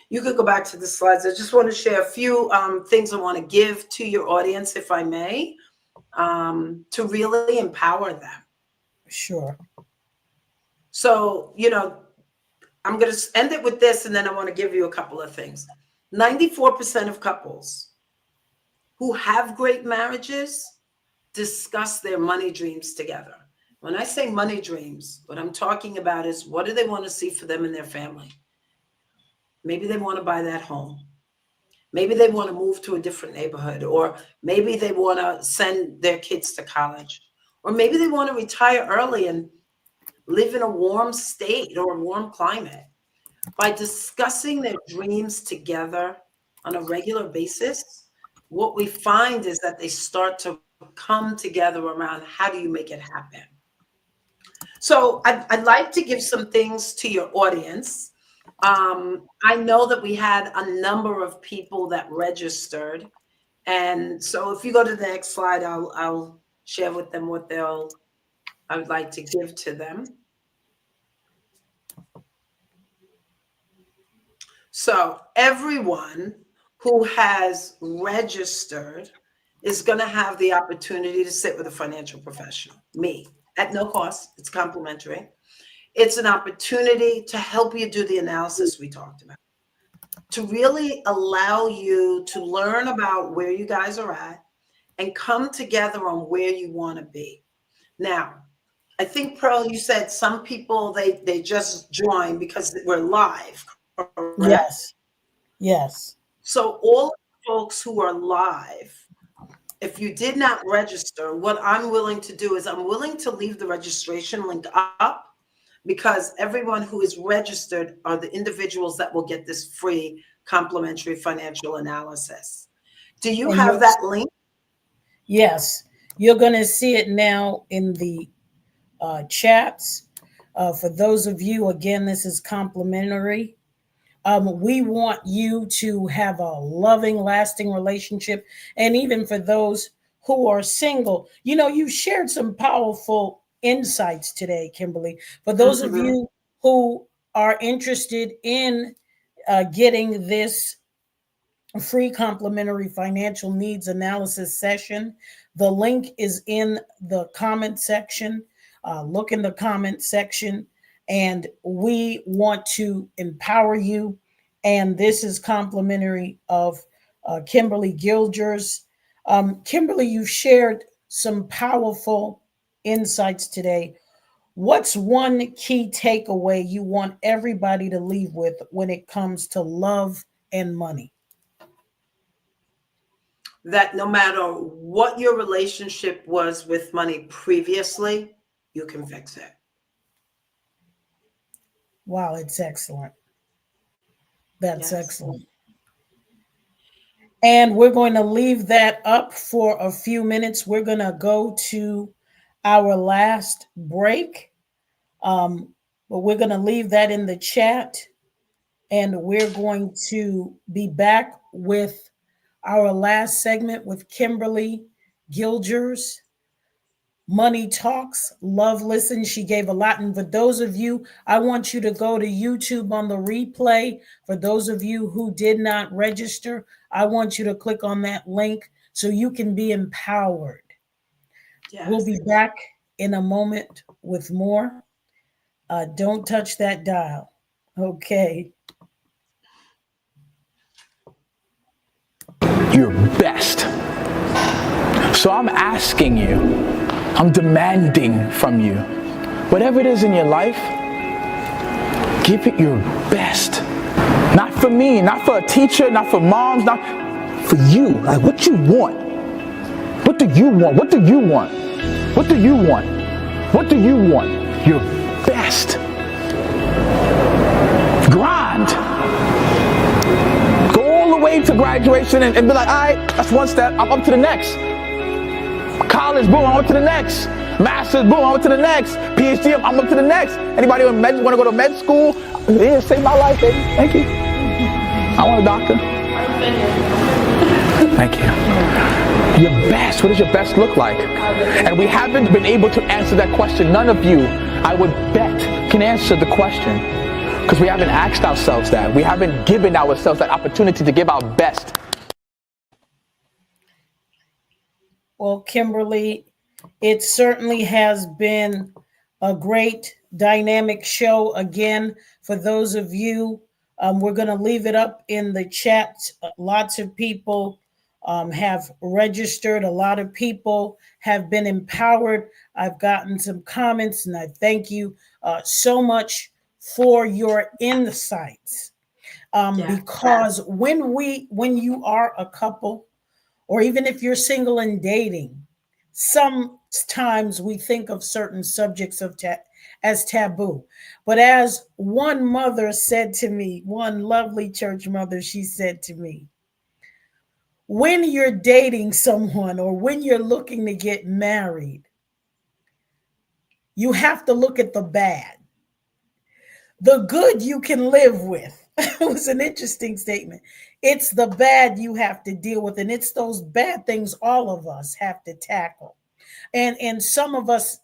You could go back to the slides. I just want to share a few things I want to give to your audience, if I may, to really empower them. Sure. So, you know, I'm going to end it with this, and then I want to give you a couple of things. 94% of couples who have great marriages discuss their money dreams together. When I say money dreams, what I'm talking about is, what do they want to see for them and their family? Maybe they want to buy that home. Maybe they want to move to a different neighborhood, or maybe they want to send their kids to college, or maybe they want to retire early and live in a warm state or a warm climate. By discussing their dreams together on a regular basis, what we find is that they start to come together around, how do you make it happen? So I'd like to give some things to your audience. I know that we had a number of people that registered. And so if you go to the next slide, I'll share with them what I would like to give to them. So everyone who has registered is going to have the opportunity to sit with a financial professional, me, at no cost. It's complimentary. It's an opportunity to help you do the analysis we talked about, to really allow you to learn about where you guys are at and come together on where you want to be. Now, I think, Pearl, you said some people, they just join because we're live. Correct? Yes. Yes. So all the folks who are live, if you did not register, what I'm willing to do is I'm willing to leave the registration link up, because everyone who is registered are the individuals that will get this free complimentary financial analysis. Do you have that link? Yes. You're going to see it now in the chats. For those of you, again, this is complimentary. We want you to have a loving, lasting relationship. And even for those who are single, you know, you shared some powerful insights today, Kimberly. For those of you who are interested in getting this free complimentary financial needs analysis session, the link is in the comment section. Look in the comment section, and we want to empower you. And this is complimentary of Kimberly Gilgers. Kimberly, you've shared some powerful insights today. What's one key takeaway you want everybody to leave with when it comes to love and money? That no matter what your relationship was with money previously, you can fix it. Wow, it's excellent. That's Yes. excellent. And we're going to leave that up for a few minutes. We're going to go to our last break. But we're going to leave that in the chat. And we're going to be back with our last segment with Kimberly Gilgers. Money Talks, Love Listen. She gave a lot. And for those of you, I want you to go to YouTube on the replay. For those of you who did not register, I want you to click on that link so you can be empowered. Yes. We'll be back in a moment with more. Don't touch that dial. Okay. Your best. So I'm asking you, I'm demanding from you, whatever it is in your life, give it your best. Not for me, not for a teacher, not for moms, not for you. Like, what you want? What do you want? What do you want? What do you want? What do you want? Your best. Grind. Go all the way to graduation and be like, all right, that's one step. I'm up to the next. College, boom, I'm up to the next. Master's, boom, I'm up to the next. PhD, I'm up to the next. Anybody want to go to med school? Yeah, save my life, baby. Thank you. I want a doctor. Thank you. Your best. What does your best look like? And we haven't been able to answer that question. None of you, I would bet, can answer the question. Because we haven't asked ourselves that. We haven't given ourselves that opportunity to give our best. Well, Kimberly, it certainly has been a great dynamic show. Again, for those of you, we're going to leave it up in the chat. Lots of people have registered. A lot of people have been empowered. I've gotten some comments, and I thank you so much for your insights. Because when you are a couple, or even if you're single and dating, sometimes we think of certain subjects as taboo. But as one mother said to me, one lovely church mother, she said to me, when you're dating someone or when you're looking to get married, you have to look at the bad. The good you can live with. It was an interesting statement. It's the bad you have to deal with, and it's those bad things all of us have to tackle. And some of us,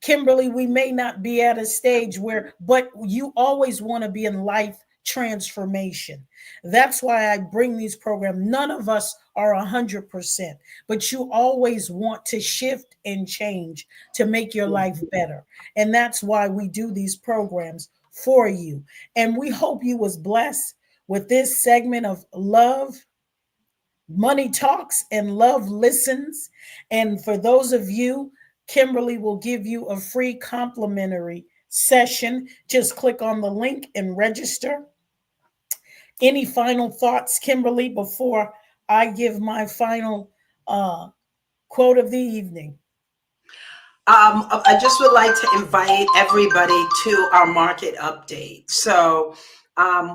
Kimberly, we may not be at a stage where, but you always want to be in life transformation. That's why I bring these programs. None of us are 100%, but you always want to shift and change to make your life better. And that's why we do these programs for you. And we hope you was blessed with this segment of Love, Money Talks, and Love Listens. And for those of you, Kimberly will give you a free complimentary session. Just click on the link and register. Any final thoughts, Kimberly, before I give my final quote of the evening? I just would like to invite everybody to our market update. So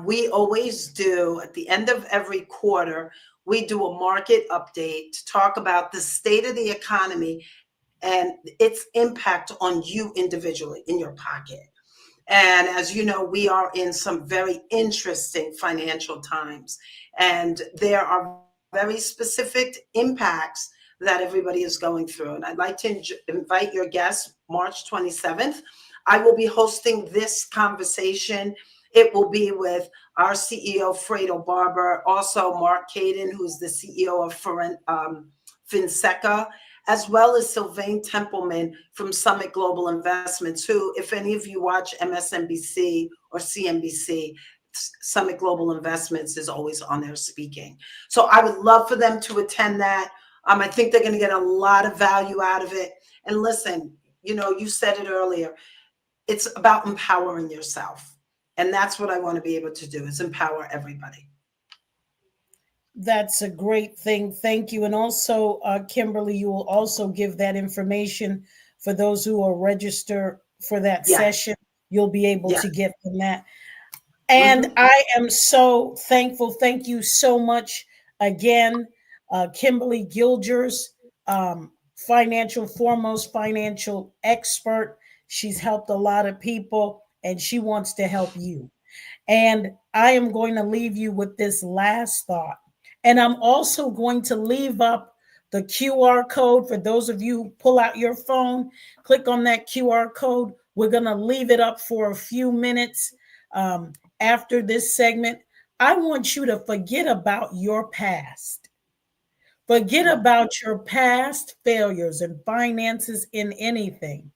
we always do, at the end of every quarter, we do a market update to talk about the state of the economy and its impact on you individually in your pocket. And as you know, we are in some very interesting financial times, and there are very specific impacts that everybody is going through. And I'd like to invite your guests, March 27th. I will be hosting this conversation. It will be with our CEO, Fredo Barber, also Mark Caden, who's the CEO of Finseca, as well as Sylvain Templeman from Summit Global Investments, who, if any of you watch MSNBC or CNBC, Summit Global Investments is always on there speaking. So I would love for them to attend that. I think they're going to get a lot of value out of it. And listen, you said it earlier, it's about empowering yourself. And that's what I want to be able to do, is empower everybody. That's a great thing. Thank you. And also, Kimberly, you will also give that information for those who are registered for that session. You'll be able to get them that. And I am so thankful. Thank you so much again, Kimberly Gilgers, foremost financial expert. She's helped a lot of people, and she wants to help you. And I am going to leave you with this last thought. And I'm also going to leave up the QR code for those of you who pull out your phone. Click on that QR code. We're going to leave it up for a few minutes after this segment. I want you to forget about your past. Forget about your past failures and finances in anything,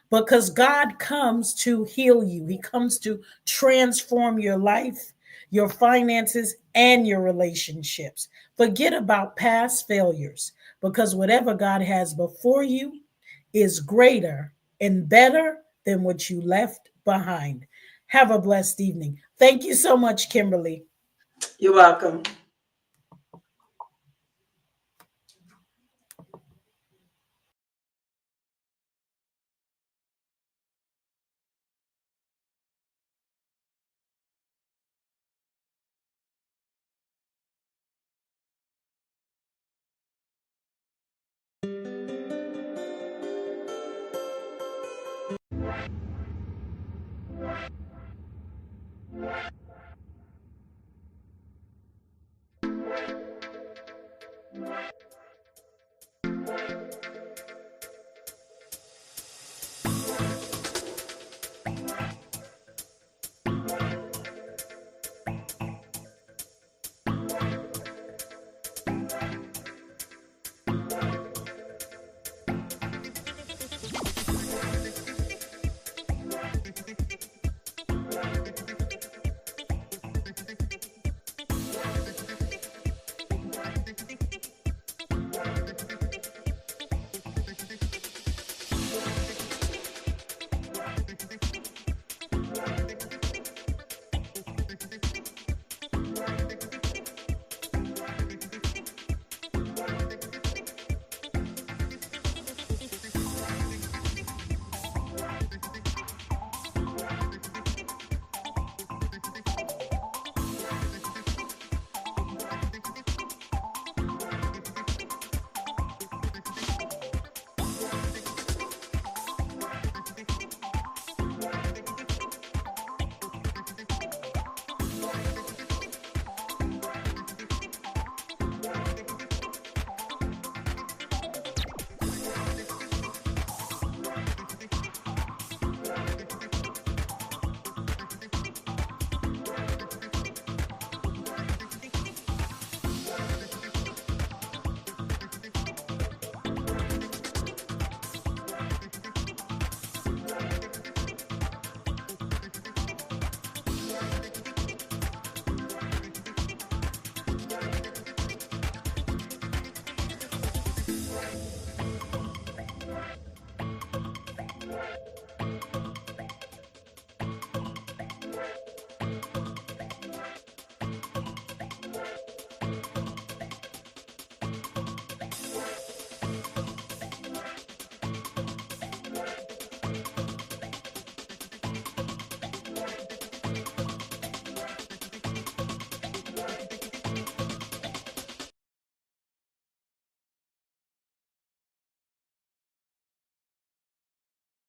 because God comes to heal you. He comes to transform your life, your finances, and your relationships. Forget about past failures, because whatever God has before you is greater and better than what you left behind. Have a blessed evening. Thank you so much, Kimberly. You're welcome.